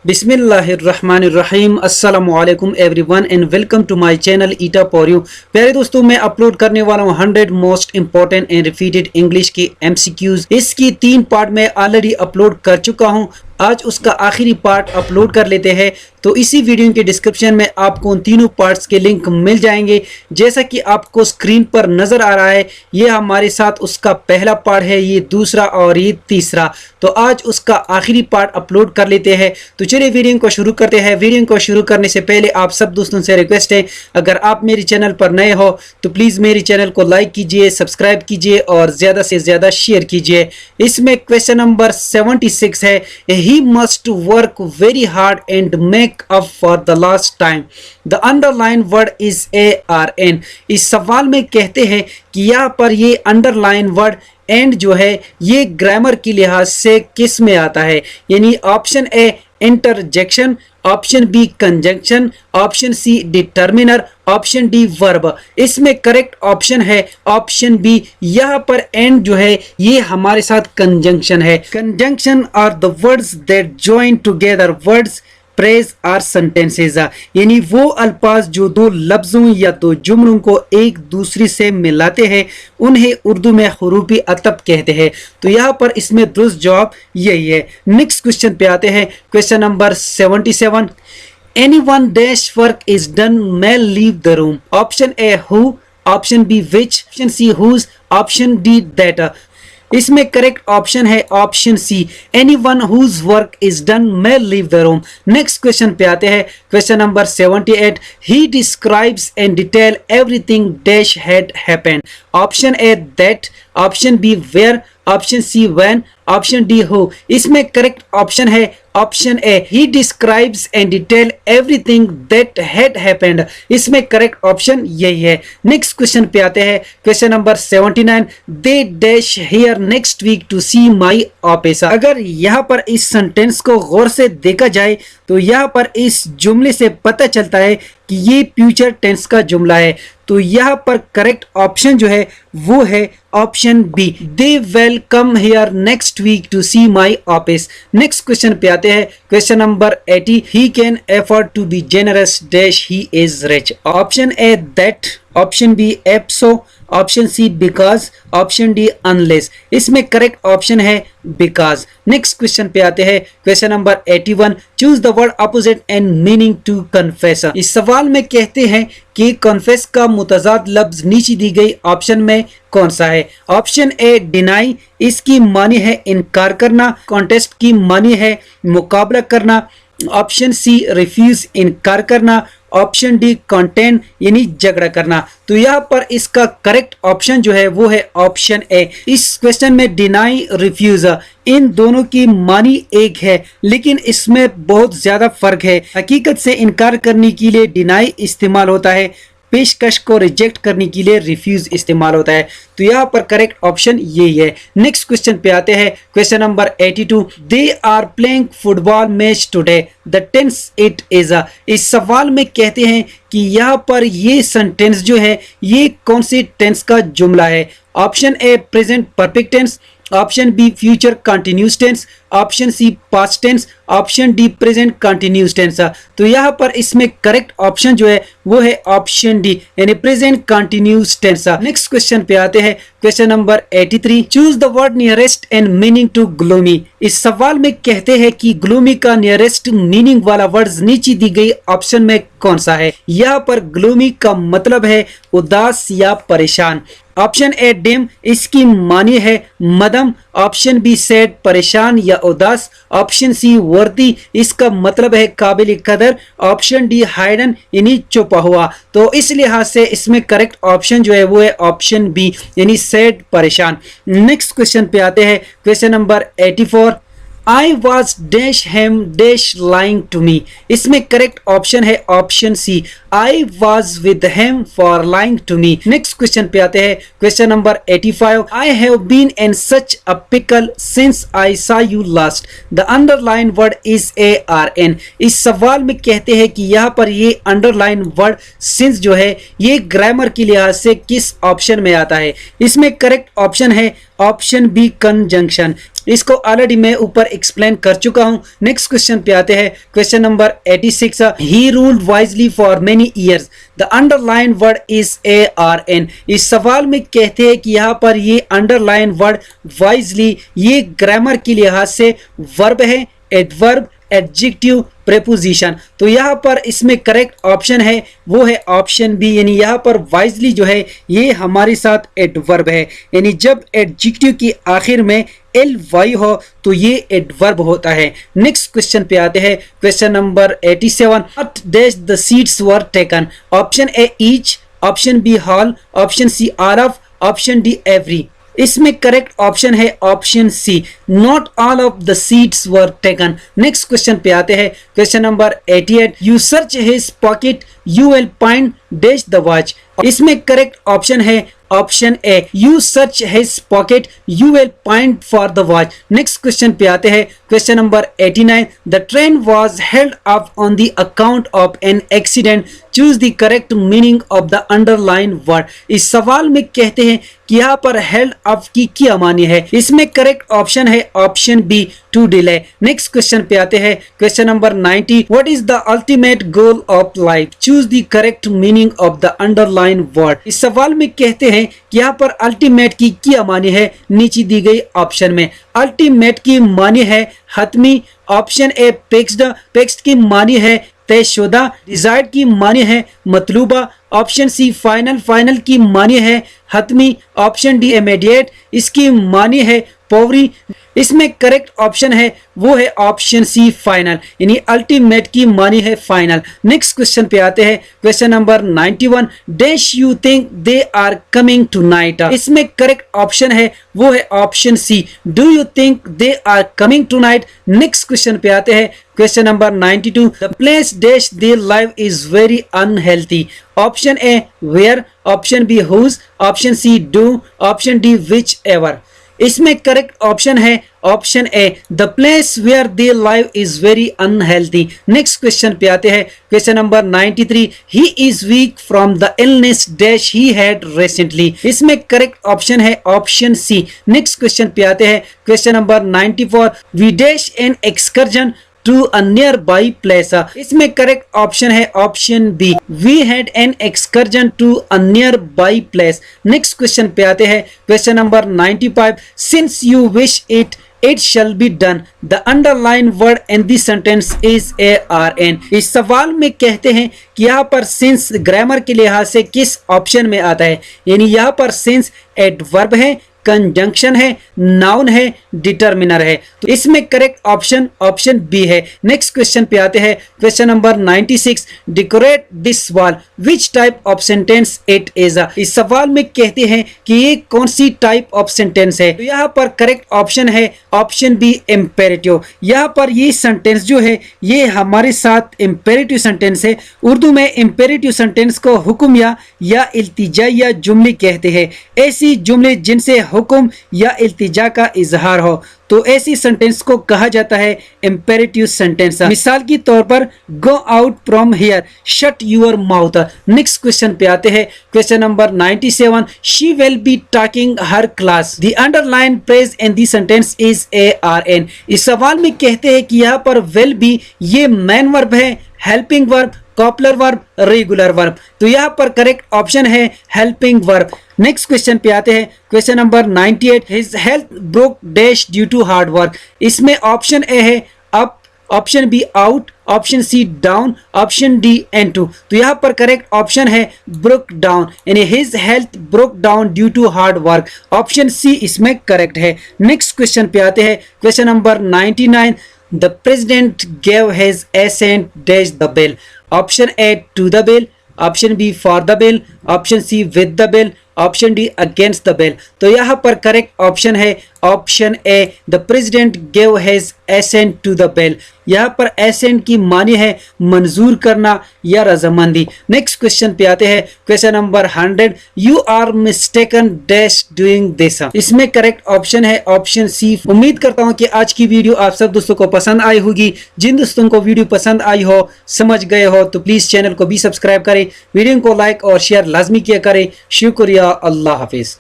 बिस्मिल्लाहिर्रहमानिर्रहीम अस्सलामुअलैकुम everyone and welcome to my channel ईटा फॉर यू। प्यारे दोस्तों, मैं अपलोड करने वाला हूँ 100 most important and repeated English की एमसीक्यूज। इसकी 3 पार्ट मैं ऑलरेडी अपलोड कर चुका हूँ। आज उसका आखिरी पार्ट अपलोड कर लेते हैं। तो इसी वीडियो के डिस्क्रिप्शन में आपको उन तीनों पार्ट्स के लिंक मिल जाएंगे। जैसा कि आपको स्क्रीन पर नजर आ रहा है, ये हमारे साथ उसका पहला पार्ट है, ये दूसरा और ये तीसरा। तो आज उसका आखिरी पार्ट अपलोड कर लेते हैं। तो चलिए वीडियो को शुरू करते हैं। वीडियो को शुरू करने से पहले आप सब दोस्तों से रिक्वेस्ट है, अगर आप मेरे चैनल पर नए हो तो प्लीज मेरे चैनल को लाइक कीजिए, सब्सक्राइब कीजिए और ज्यादा से ज्यादा शेयर कीजिए। इसमें क्वेश्चन नंबर 76 है, he must work very hard and make up for the lost time. The underlined word is ARN. इस सवाल में कहते हैं कि यहाँ पर ये अंडरलाइन वर्ड एंड जो है ये ग्रामर की लिहाज से किस में आता है, यानी option A interjection, option B conjunction, option C determiner, option D verb. इसमें करेक्ट ऑप्शन है ऑप्शन बी। यहाँ पर एंड जो है ये हमारे साथ कंजंक्शन है। Conjunction are the words that join together words phrase or sentences, यानी वो अल्फाज जो दो लफ्जों या दो जुमलों को एक दूसरे से मिलाते हैं उन्हें उर्दू में हुरूफी अतब कहते हैं। तो यहाँ पर इसमें दुरुस्त जवाब यही है। नेक्स्ट क्वेश्चन पे आते हैं, question number 77। Anyone dash work is done may leave the room. Option A who, option B which, option C whose, option D that. इसमें करेक्ट ऑप्शन है option C, anyone whose work is done may leave the room. Next question पे आते हैं, question number 78। he describes and detail everything dash had happened. Option A that, option B where, option C when, option D who. इसमें correct option है option A, he describes and detail everything that had happened. इसमें correct ऑप्शन यही है। Next question पे आते हैं, question number 79। they dash here next week to see my office. अगर यहाँ पर इस सेंटेंस को गौर से देखा जाए तो यहाँ पर इस जुमले से पता चलता है कि ये फ्यूचर टेंस का जुमला है। तो यहाँ पर करेक्ट ऑप्शन जो है वो है option B, they will come here next week to see my office. Next question पे आते हैं, question number 80। He can afford to be generous dash he is rich. Option A that, option B if so, option C because, option D unless. इसमें correct option है because. Next question पे आते हैं, question number 81। Choose the word opposite and meaning to confess. इस सवाल में कहते हैं कि कन्फेस का मुतजाद लफ्ज नीचे दी गई ऑप्शन में कौन सा है। ऑप्शन ए डिनाई, इसकी मानी है इनकार करना। कॉन्टेस्ट की मानी है मुकाबला करना। ऑप्शन सी रिफ्यूज, इनकार करना। ऑप्शन डी कंटेन, यानी झगड़ा करना। तो यहाँ पर इसका करेक्ट ऑप्शन जो है वो है ऑप्शन ए। इस क्वेश्चन में डिनाई, रिफ्यूज, इन दोनों की मानी एक है, लेकिन इसमें बहुत ज्यादा फर्क है। हकीकत से इनकार करने के लिए डिनाई इस्तेमाल होता है, पेशकश को रिजेक्ट करने के लिए रिफ्यूज इस्तेमाल होता है। तो यहाँ पर करेक्ट ऑप्शन यही है। नेक्स्ट क्वेश्चन पे आते हैं, question number 82। They are playing football match today, the tense it is. इस सवाल में कहते हैं कि यहाँ पर ये सेंटेंस जो है ये कौन सी टेंस का जुमला है। Option A present perfect tense, option B future continuous tense, option C past tense, option D present continuous tense. तो यहाँ पर इसमें करेक्ट ऑप्शन जो है वो है ऑप्शन डी, यानी present continuous tense. Next question पे आते हैं, question number 83। Choose the word nearest and meaning to gloomy. इस सवाल में कहते हैं कि ग्लूमी का नियरेस्ट मीनिंग वाला वर्ड नीचे दी गई ऑप्शन में कौन सा है। यहाँ पर ग्लूमी का मतलब है उदास या परेशान। ऑप्शन ए डिम, इसकी मानी है मदम। ऑप्शन बी सैड, परेशान या उदास। ऑप्शन सी वर्दी, इसका मतलब है काबिल कदर। ऑप्शन डी हाइडन, यानी छुपा हुआ। तो इस लिहाज से इसमें करेक्ट ऑप्शन जो है वो है ऑप्शन बी, यानी सैड, परेशान। नेक्स्ट क्वेश्चन पे आते हैं, question number 84। I was dash him dash lying to me. इसमें करेक्ट ऑप्शन है option C, I was with him for lying to me. Next question पे आते हैं, question number 85. I have been in such a pickle since I saw you last. The underline word is ARN. इस सवाल में कहते हैं कि यहाँ पर ये अंडरलाइन वर्ड since जो है ये ग्रामर की लिहाज से किस ऑप्शन में आता है। इसमें करेक्ट ऑप्शन है ऑप्शन बी कंजंक्शन। इसको ऑलरेडी मैं ऊपर एक्सप्लेन कर चुका हूं। नेक्स्ट क्वेश्चन पे आते हैं, question number 86। He ruled wisely for many years, the underline word is ARN। इस सवाल में कहते हैं कि यहाँ पर ये अंडरलाइन वर्ड वाइजली ये ग्रामर के लिहाज से वर्ब है, एडवर्ब, एडजेक्टिव, प्रेपोजिशन। तो यहाँ पर इसमें करेक्ट ऑप्शन है वो है ऑप्शन बी, यानी यहाँ पर वाइजली जो है ये हमारे साथ एडवर्ब है, यानी जब एडजेक्टिव की आखिर में ly हो तो ये एडवर्ब होता है। नेक्स्ट क्वेश्चन पे आते हैं, question number 87। What dash the seats were taken. Option A each, option B whole, option C all of, option D every. इसमें करेक्ट ऑप्शन है option C, not all of the seats were taken. Next question पे आते हैं, question number 88। You search his pocket you will find dash the watch. इसमें correct option है option A, you search his pocket you will find for the watch. Next question पे आते हैं, question number 89। The train was held up on the account of an accident, choose the correct meaning of the underline word. इस सवाल में कहते हैं कि यहाँ पर हेल्ड अप की क्या मानी है। इसमें करेक्ट ऑप्शन है option B, to delay. Next question पे आते हैं, question number 90। What is the ultimate goal of life, choose the correct meaning of the underline word. इस सवाल में कहते हैं कि यहाँ पर अल्टीमेट की क्या मानी है, नीचे दी गई ऑप्शन में। अल्टीमेट की मानी है हतमी, ऑप्शन ए फिक्स्ड, फिक्स्ड की मानी है तयशुदा, डिजायर्ड की मानी है मतलूबा, ऑप्शन सी फाइनल, फाइनल की मानी है हतमी, ऑप्शन डी इमीडिएट, इसकी मानी है फौरी। इसमें करेक्ट ऑप्शन है वो है ऑप्शन सी फाइनल, यानी अल्टीमेट की मानी है फाइनल। नेक्स्ट क्वेश्चन पे आते हैं, question number 91। Dash you think they are coming tonight. इसमें करेक्ट ऑप्शन है वो है option C, do you think they are coming tonight. Next question पे आते हैं, question number 92। The place dash they live is very unhealthy. Option A where, option B whose, option C do, option D which ever. इसमें correct option है option A, the place where they live is very unhealthy. Next question पे आते हैं, question number 93। He is weak from the illness dash he had recently. इसमें correct option है option C. Next question पे आते हैं, question number 94। We dash an excursion to a nearby place. इसमें correct option है option B, we had an excursion to a nearby place. Next question पे आते हैं, question number 95। Since you wish it it shall be done, the underlined word in the sentence is ARN। इस सवाल में कहते हैं कि यहाँ पर since ग्रामर के लिहाज से किस ऑप्शन में आता है, यानी यहाँ पर since एडवर्ब है, कंजंक्शन है, नाउन है, डिटर्मिनर है। तो इसमें करेक्ट ऑप्शन ऑप्शन बी है। नेक्स्ट क्वेश्चन पे आते हैं, question number 96। Decorate this wall, which type of sentence it is. इस सवाल में कहते हैं कि ये कौन सी टाइप ऑफ सेंटेंस है। तो यहाँ पर करेक्ट ऑप्शन है ऑप्शन बी, इम्पेरेटिव। यहाँ पर ये सेंटेंस जो है ये हमारे साथ इम्पेरेटिव सेंटेंस है। उर्दू में इम्पेरेटिव सेंटेंस को हुक्म या इल्तिजा जुमले कहते हैं। ऐसी जुमले जिनसे हुक्म या इल्तिजा का इजहार हो तो ऐसी सेंटेंस को कहा जाता है इम्पेरेटिव सेंटेंस। मिसाल के तौर पर go out from here, shut your mouth. Next question पे आते हैं, question number 97। She will be talking her class, the underline phrase in the sentence is ARN। इस सवाल में कहते हैं कि यहाँ पर विल बी ये मेन वर्ब है, helping verb, coupler verb, regular verb. तो यहाँ पर करेक्ट ऑप्शन है हेल्पिंग वर्ब। नेक्स्ट क्वेश्चन पे आते हैं, question number 98। His health broke dash due to hard work. इसमें ऑप्शन ए है up, option B out, option C down, option D N2। तो यहाँ पर करेक्ट ऑप्शन है ब्रोक डाउन, यानी his health broke down due to hard work. Option C इसमें correct है। Next question पे आते हैं, question number 99। The president gave his assent dash the bill. Option A to the bill, option B for the bill, option C with the bill, option D against the bill. तो यहाँ पर correct option है option A, the president gave his assent to the bill. यहाँ पर accent की मानी है मंजूर करना या रजामंदी। नेक्स्ट क्वेश्चन पे आते हैं, question number 100। You are mistaken dash doing this. इसमें करेक्ट ऑप्शन है ऑप्शन सी। उम्मीद करता हूँ कि आज की वीडियो आप सब दोस्तों को पसंद आई होगी। जिन दोस्तों को वीडियो पसंद आई हो, समझ गए हो, तो प्लीज चैनल को भी सब्सक्राइब करें, वीडियो को लाइक और शेयर लाजमी किया करें। शुक्रिया, अल्लाह हाफिज।